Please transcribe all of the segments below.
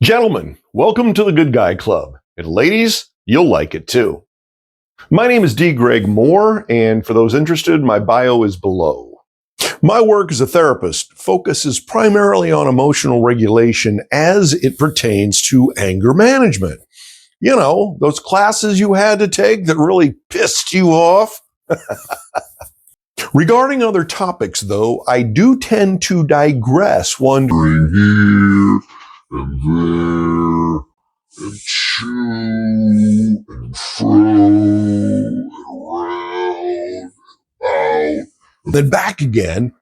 Gentlemen, welcome to the Good Guy Club. And ladies, you'll like it too. My name is D. Greg Moore, and for those interested, my bio is below. My work as a therapist focuses primarily on emotional regulation as it pertains to anger management. You know, those classes you had to take that really pissed you off. Regarding other topics, though, I do tend to digress, wandering here and there and chew and fro and around, out, then back again.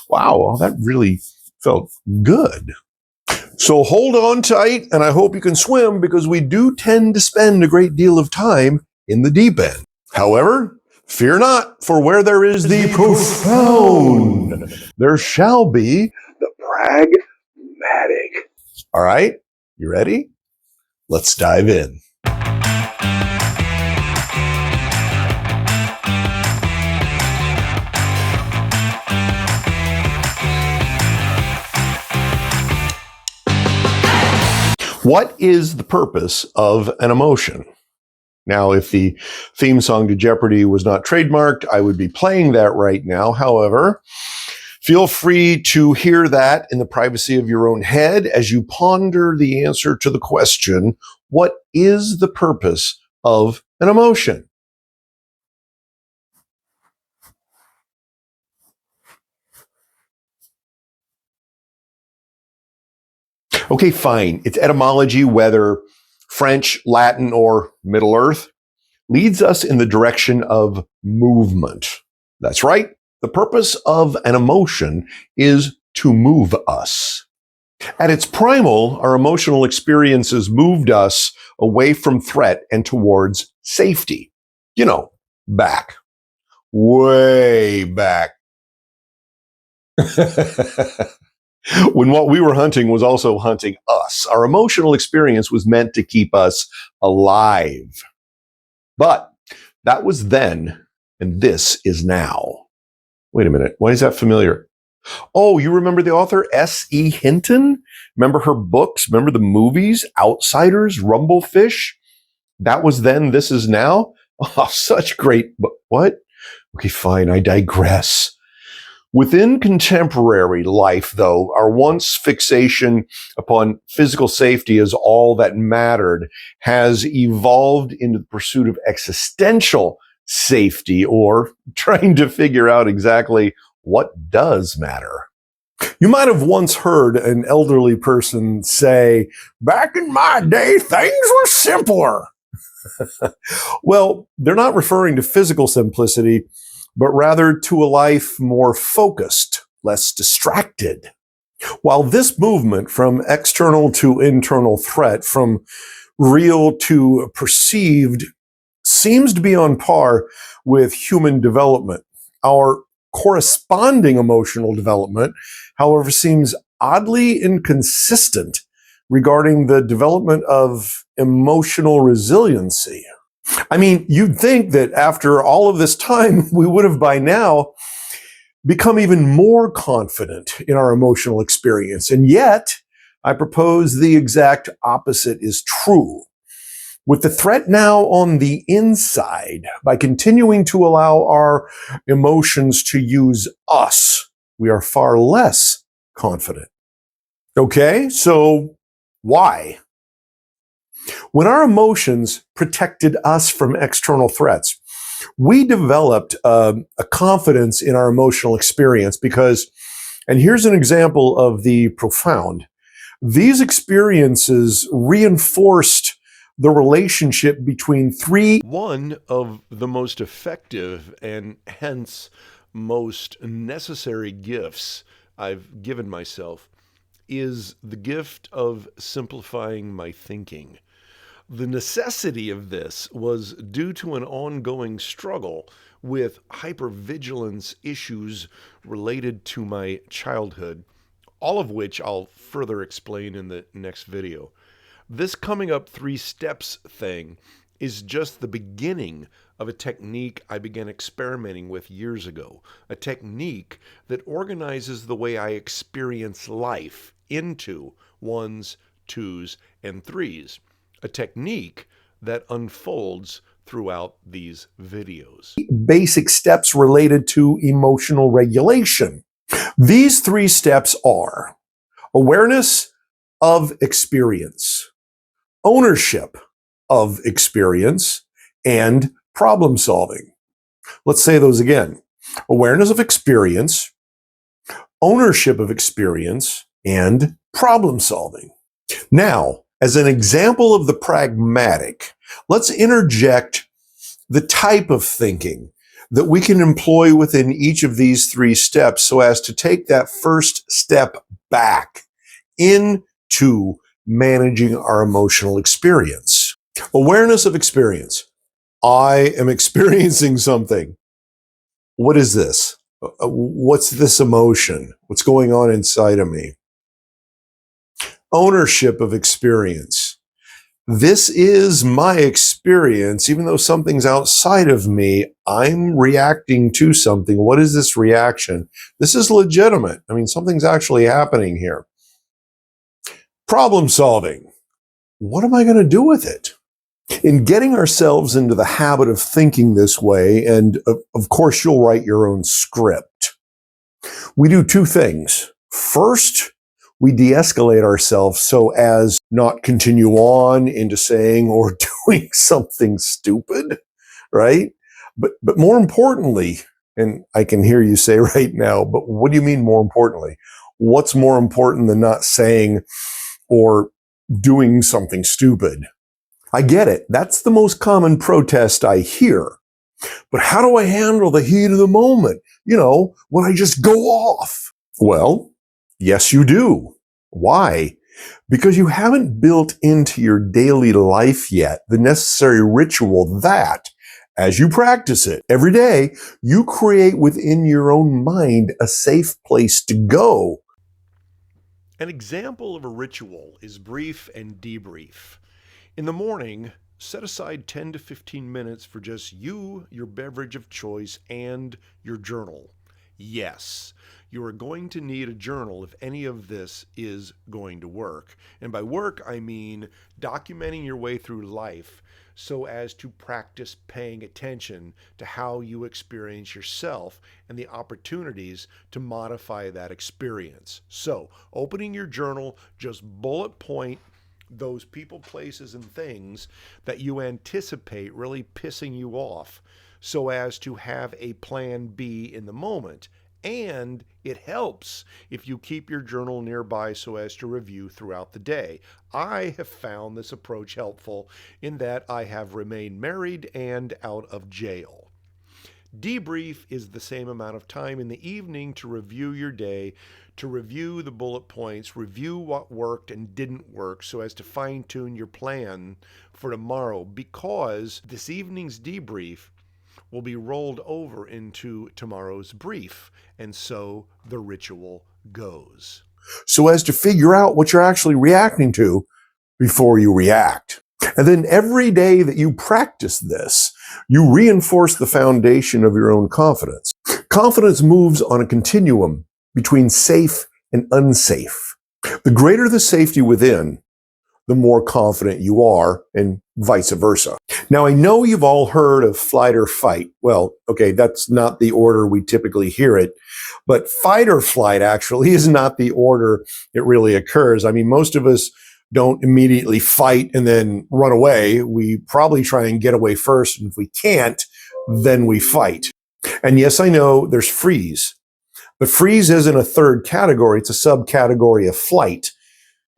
Wow, that really felt good. So hold on tight, and I hope you can swim because we do tend to spend a great deal of time in the deep end. However, fear not, for where there is the profound, there shall be the pragmatic. All right, you ready? Let's dive in. What is the purpose of an emotion? Now, if the theme song to Jeopardy was not trademarked, I would be playing that right now. However, feel free to hear that in the privacy of your own head as you ponder the answer to the question, what is the purpose of an emotion? Okay, fine. Its etymology, whether French, Latin, or Middle Earth, leads us in the direction of movement. That's right. The purpose of an emotion is to move us. At its primal, our emotional experiences moved us away from threat and towards safety. You know, back. Way back. When what we were hunting was also hunting us. Our emotional experience was meant to keep us alive. But that was then, and this is now. Wait a minute. Why is that familiar? Oh, you remember the author S.E. Hinton? Remember her books? Remember the movies? Outsiders, Rumblefish? That was then, this is now? Oh, such great. What? Okay, fine. I digress. Within contemporary life, though, our once fixation upon physical safety as all that mattered has evolved into the pursuit of existential safety, or trying to figure out exactly what does matter. You might have once heard an elderly person say, "Back in my day, things were simpler." Well, they're not referring to physical simplicity, but rather to a life more focused, less distracted. While this movement from external to internal threat, from real to perceived, seems to be on par with human development, our corresponding emotional development, however, seems oddly inconsistent regarding the development of emotional resiliency. I mean, you'd think that after all of this time, we would have by now become even more confident in our emotional experience. And yet, I propose the exact opposite is true. With the threat now on the inside, by continuing to allow our emotions to use us, we are far less confident. Okay, so why? When our emotions protected us from external threats, we developed a confidence in our emotional experience because, and here's an example of the profound, these experiences reinforced the relationship between one of the most effective and hence most necessary gifts I've given myself is the gift of simplifying my thinking. The necessity of this was due to an ongoing struggle with hypervigilance issues related to my childhood, all of which I'll further explain in the next video. This coming up 3 steps thing is just the beginning of a technique I began experimenting with years ago, a technique that organizes the way I experience life into one's twos, and threes, a technique that unfolds throughout these videos. Basic steps related to emotional regulation. These 3 steps are awareness of experience, ownership of experience, and problem solving. Let's say those again. Awareness of experience, ownership of experience, and problem solving. Now, as an example of the pragmatic, let's interject the type of thinking that we can employ within each of these 3 steps so as to take that first step back into managing our emotional experience. Awareness of experience. I am experiencing something. What is this? What's this emotion? What's going on inside of me? Ownership of experience. This is my experience. Even though something's outside of me, I'm reacting to something. What is this reaction? This is legitimate. I mean, something's actually happening here. Problem solving. What am I going to do with it? In getting ourselves into the habit of thinking this way, and of course you'll write your own script, we do 2 things. First, we de-escalate ourselves so as not continue on into saying or doing something stupid, right? But more importantly, and I can hear you say right now, but what do you mean more importantly? What's more important than not saying or doing something stupid? I get it. That's the most common protest I hear. But how do I handle the heat of the moment? You know, when I just go off? Well, yes, you do. Why? Because you haven't built into your daily life yet the necessary ritual that, as you practice it every day, you create within your own mind a safe place to go. An example of a ritual is brief and debrief. In the morning, set aside 10 to 15 minutes for just you, your beverage of choice, and your journal. Yes, you are going to need a journal if any of this is going to work. And by work, I mean documenting your way through life so as to practice paying attention to how you experience yourself and the opportunities to modify that experience. So, opening your journal, just bullet point those people, places, and things that you anticipate really pissing you off so as to have a plan B in the moment. And it helps if you keep your journal nearby so as to review throughout the day. I have found this approach helpful in that I have remained married and out of jail. Debrief is the same amount of time in the evening to review your day, to review the bullet points, review what worked and didn't work so as to fine-tune your plan for tomorrow, because this evening's debrief will be rolled over into tomorrow's brief, and so the ritual goes. So as to figure out what you're actually reacting to before you react. And then every day that you practice this, you reinforce the foundation of your own confidence. Confidence moves on a continuum between safe and unsafe. The greater the safety within, the more confident you are, and vice versa. Now, I know you've all heard of flight or fight. Well, okay, that's not the order we typically hear it, but fight or flight actually is not the order it really occurs. I mean, most of us don't immediately fight and then run away. We probably try and get away first, and if we can't, then we fight. And yes, I know there's freeze, but freeze isn't a third category. It's a subcategory of flight.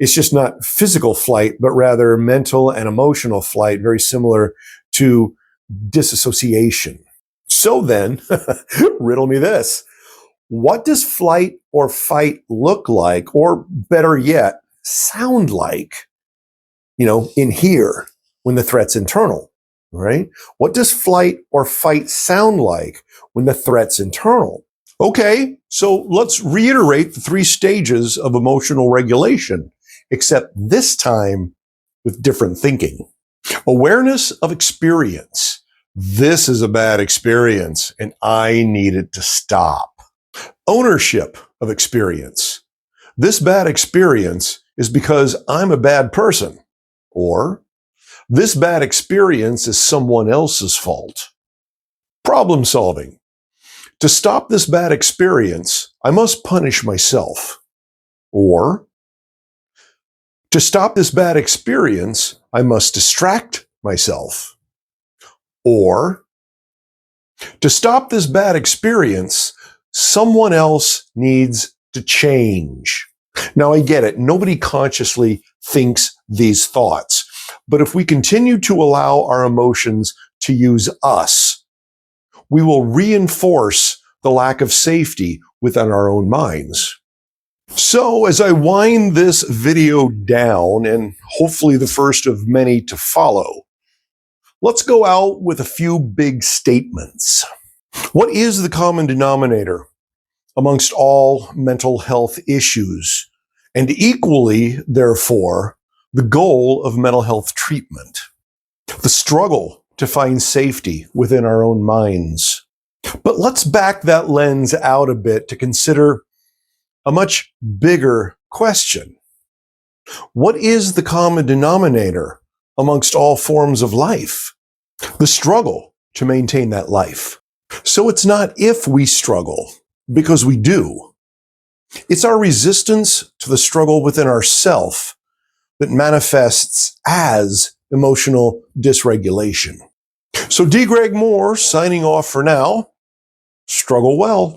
It's just not physical flight, but rather mental and emotional flight, very similar to disassociation. So then, riddle me this. What does flight or fight look like, or better yet, sound like, in here when the threat's internal, right? What does flight or fight sound like when the threat's internal? Okay, so let's reiterate the 3 stages of emotional regulation, except this time with different thinking. Awareness of experience. This is a bad experience, and I need it to stop. Ownership of experience. This bad experience is because I'm a bad person, or this bad experience is someone else's fault. Problem solving. To stop this bad experience, I must punish myself. Or, to stop this bad experience, I must distract myself. Or, to stop this bad experience, someone else needs to change. Now, I get it. Nobody consciously thinks these thoughts. But if we continue to allow our emotions to use us, we will reinforce the lack of safety within our own minds. So, as I wind this video down, and hopefully the first of many to follow, let's go out with a few big statements. What is the common denominator amongst all mental health issues, and equally, therefore, the goal of mental health treatment? The struggle to find safety within our own minds. But let's back that lens out a bit to consider a much bigger question. What is the common denominator amongst all forms of life? The struggle to maintain that life. So it's not if we struggle, because we do. It's our resistance to the struggle within ourself that manifests as emotional dysregulation. So D. Greg Moore signing off for now. Struggle well.